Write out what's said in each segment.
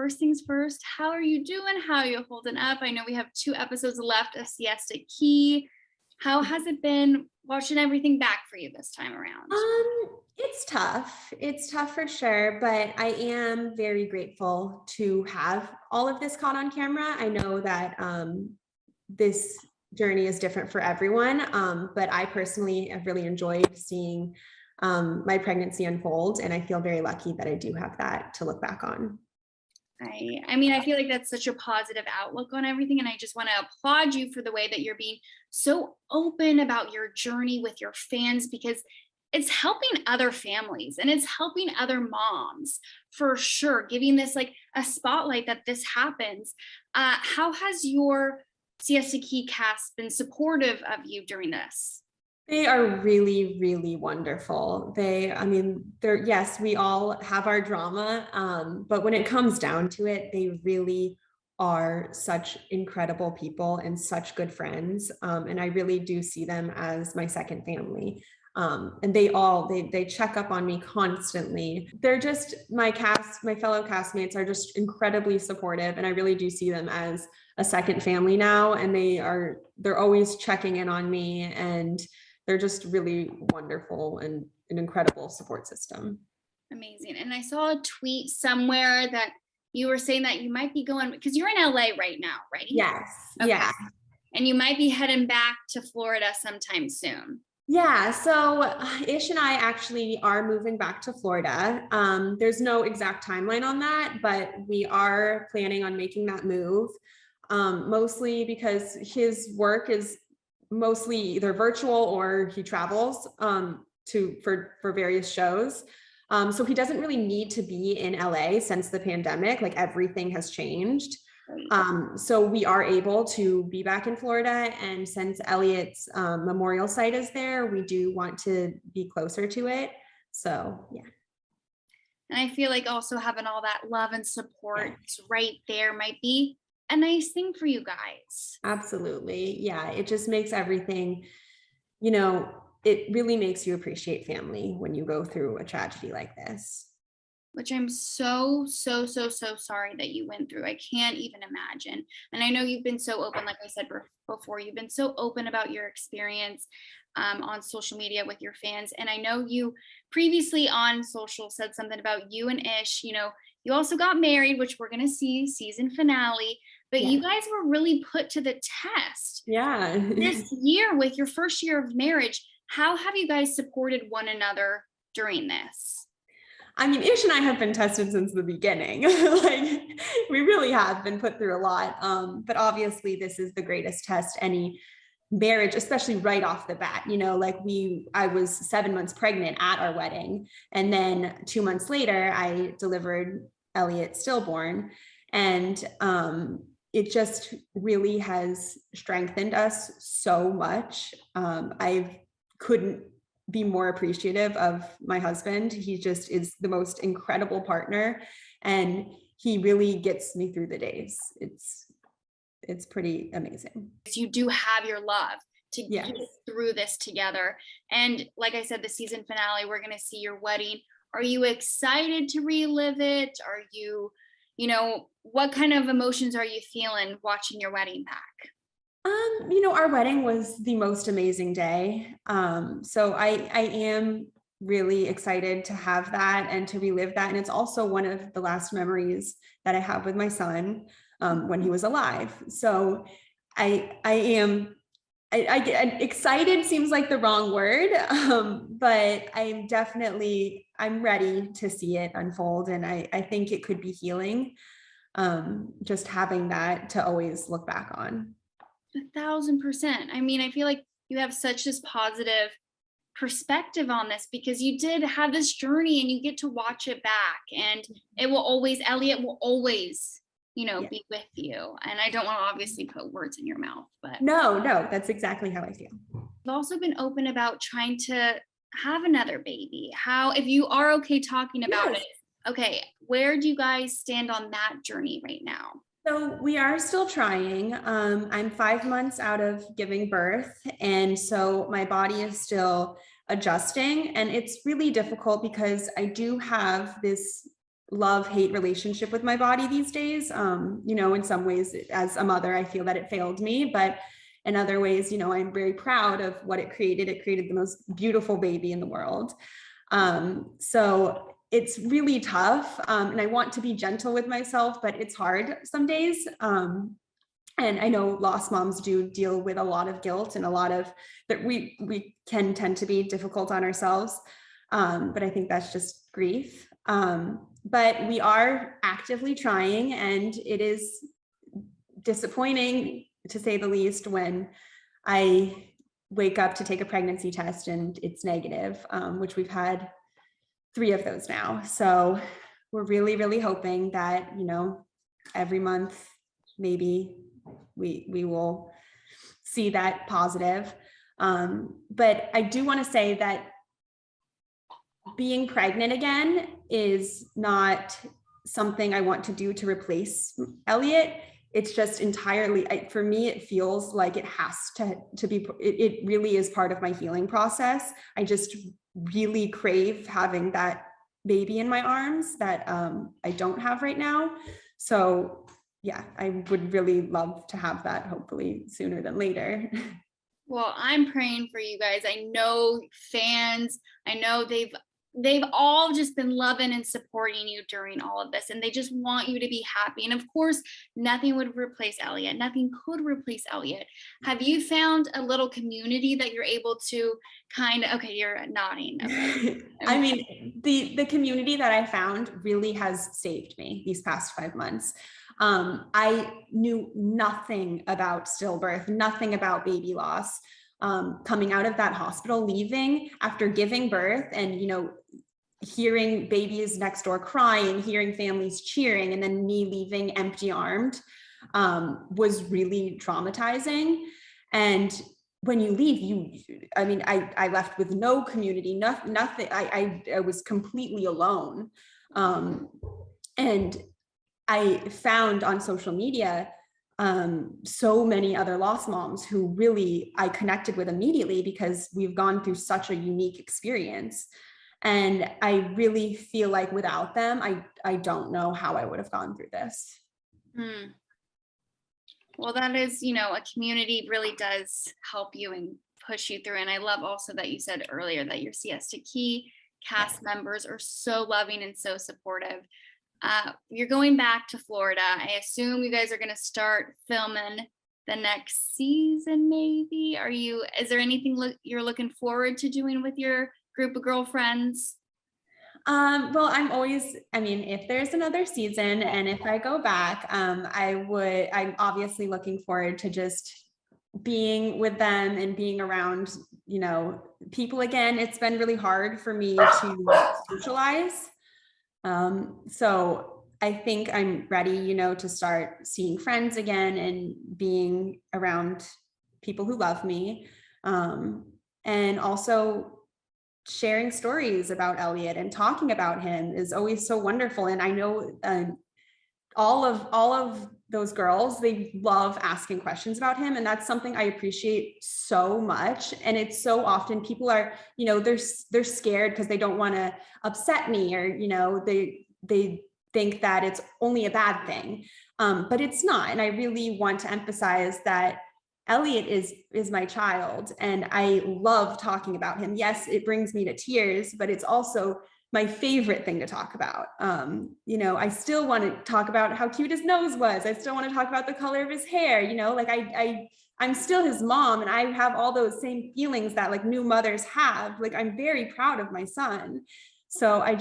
first things first, how are you doing? How are you holding up? I know we have 2 episodes left of Siesta Key. How has it been watching everything back for you this time around? It's tough. It's tough for sure, but I am very grateful to have all of this caught on camera. I know that this journey is different for everyone, but I personally have really enjoyed seeing my pregnancy unfold, and I feel very lucky that I do have that to look back on. I mean, I feel like that's such a positive outlook on everything. And I just want to applaud you for the way that you're being so open about your journey with your fans, because it's helping other families and it's helping other moms for sure, giving this like a spotlight that this happens. How has your Siesta Key cast been supportive of you during this? They are really, really wonderful. Yes, we all have our drama, but when it comes down to it, they really are such incredible people and such good friends. And I really do see them as my second family. And they check up on me constantly. They're just my fellow castmates are just incredibly supportive. And I really do see them as a second family now. And they're always checking in on me, and they're just really wonderful and an incredible support system. Amazing. And I saw a tweet somewhere that you were saying that you might be going, because you're in LA right now, right? Yes. Okay. Yeah. And you might be heading back to Florida sometime soon. Yeah. So Ish and I actually are moving back to Florida. There's no exact timeline on that, but we are planning on making that move. Mostly because his work is mostly either virtual or he travels for various shows. So he doesn't really need to be in LA since the pandemic, like everything has changed. So we are able to be back in Florida, and since Elliot's memorial site is there, we do want to be closer to it. So yeah. And I feel like also having all that love and support right there might be a nice thing for you guys. Absolutely. Yeah. It just makes everything, it really makes you appreciate family when you go through a tragedy like this. Which I'm so sorry that you went through. I can't even imagine. And I know you've been so open, like I said before, you've been so open about your experience on social media with your fans. And I know you previously on social said something about you and Ish, you also got married, which we're going to see season finale. But you guys were really put to the test. Yeah. This year, with your first year of marriage, how have you guys supported one another during this? I mean, Ish and I have been tested since the beginning. Like, we really have been put through a lot. But obviously, this is the greatest test any marriage, especially right off the bat. I was 7 months pregnant at our wedding. And then 2 months later, I delivered Elliot stillborn. And it just really has strengthened us so much. I couldn't be more appreciative of my husband. He just is the most incredible partner, and he really gets me through the days. It's pretty amazing. You do have your love to Yes. get through this together. And like I said, the season finale, we're going to see your wedding. Are you excited to relive it? Are you, what kind of emotions are you feeling watching your wedding back? Our wedding was the most amazing day. So I am really excited to have that and to relive that. And it's also one of the last memories that I have with my son when he was alive. So I excited seems like the wrong word, but I'm ready to see it unfold. And I think it could be healing, just having that to always look back on. 1,000%. I mean, I feel like you have such this positive perspective on this because you did have this journey and you get to watch it back, and Elliot will always, be with you. And I don't want to obviously put words in your mouth, but no, that's exactly how I feel. I've also been open about trying to have another baby. If you are okay talking about it, okay, where do you guys stand on that journey right now? So we are still trying. I'm 5 months out of giving birth. And so my body is still adjusting, and it's really difficult because I do have this love-hate relationship with my body these days. You know, in some ways, as a mother, I feel that it failed me, but in other ways, you know, I'm very proud of what it created. It created the most beautiful baby in the world. So it's really tough. And I want to be gentle with myself, but it's hard some days. And I know lost moms do deal with a lot of guilt and a lot of that we can tend to be difficult on ourselves. But I think that's just grief. But we are actively trying, and it is disappointing, to say the least, when I wake up to take a pregnancy test and it's negative, which we've had 3 of those now. So we're really, really hoping that, you know, every month, maybe we will see that positive. But I do want to say that being pregnant again is not something I want to do to replace Elliot. It's just entirely, for me, it feels like it has to be, it really is part of my healing process. I just really crave having that baby in my arms that I don't have right now. So yeah, I would really love to have that, hopefully sooner than later. Well, I'm praying for you guys. I know fans, I know they've all just been loving and supporting you during all of this, and they just want you to be happy. And of course, nothing would replace Elliot. Nothing could replace Elliot. Have you found a little community that you're able to kind of, okay, you're nodding. Okay. I mean, the community that I found really has saved me these past 5 months. I knew nothing about stillbirth, nothing about baby loss. Coming out of that hospital, leaving after giving birth, and, you know, hearing babies next door crying, hearing families cheering, and then me leaving empty armed, was really traumatizing. And when you leave, I left with no community, nothing. I was completely alone. And I found on social media so many other lost moms who really I connected with immediately, because we've gone through such a unique experience. And I really feel like without them, I don't know how I would have gone through this. Well, that is, you know, a community really does help you and push you through. And I love also that you said earlier that your Siesta Key cast members are so loving and so supportive. You're going back to Florida. I assume you guys are going to start filming the next season, maybe. Is there anything you're looking forward to doing with your group of girlfriends? Well, if there's another season and if I go back, I'm obviously looking forward to just being with them and being around, you know, people again. It's been really hard for me to socialize. So I think I'm ready, you know, to start seeing friends again and being around people who love me. And also sharing stories about Elliot and talking about him is always so wonderful. And I know all of those girls, they love asking questions about him. And that's something I appreciate so much. And it's so often people are, you know, they're scared because they don't want to upset me, or, you know, they think that it's only a bad thing. But it's not. And I really want to emphasize that Elliot is my child, and I love talking about him. Yes, it brings me to tears, but it's also my favorite thing to talk about. You know, I still want to talk about how cute his nose was. I still want to talk about the color of his hair. You know, like I'm still his mom, and I have all those same feelings that like new mothers have. Like, I'm very proud of my son. So I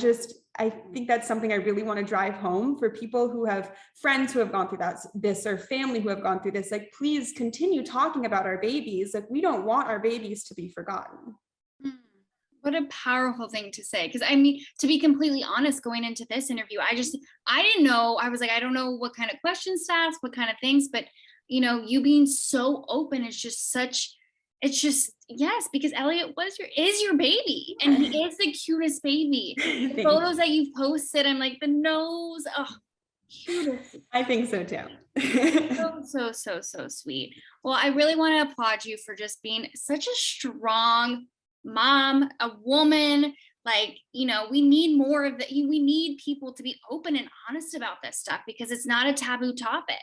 think that's something I really want to drive home for people who have friends who have gone through this, or family who have gone through this. Like, please continue talking about our babies. Like, we don't want our babies to be forgotten. What a powerful thing to say. Because I mean, to be completely honest, going into this interview, I didn't know. I was like, I don't know what kind of questions to ask, what kind of things, but you know, you being so open is just yes, because Elliot is your baby, and he is the cutest baby. The photos that you've posted, I'm like, the nose, oh, cutest. I think so too. So sweet. Well, I really want to applaud you for just being such a strong mom, a woman. like, we need more of that. We need people to be open and honest about this stuff because it's not a taboo topic.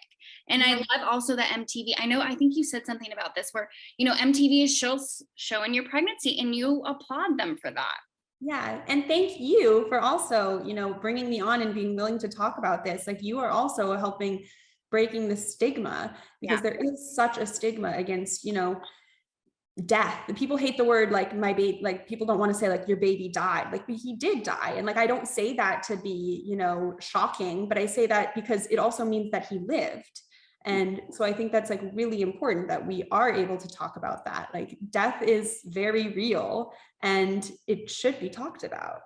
And I love also that MTV, I think you said something about this where, MTV is showing your pregnancy and you applaud them for that. Yeah. And thank you for also, bringing me on and being willing to talk about this. Like, you are also helping breaking the stigma, because there is such a stigma against, death. People hate the word, like, my baby, like, people don't want to say like your baby died, like, he did die. And like, I don't say that to be, shocking, but I say that because it also means that he lived. And so I think that's like really important that we are able to talk about that. Like, death is very real and it should be talked about.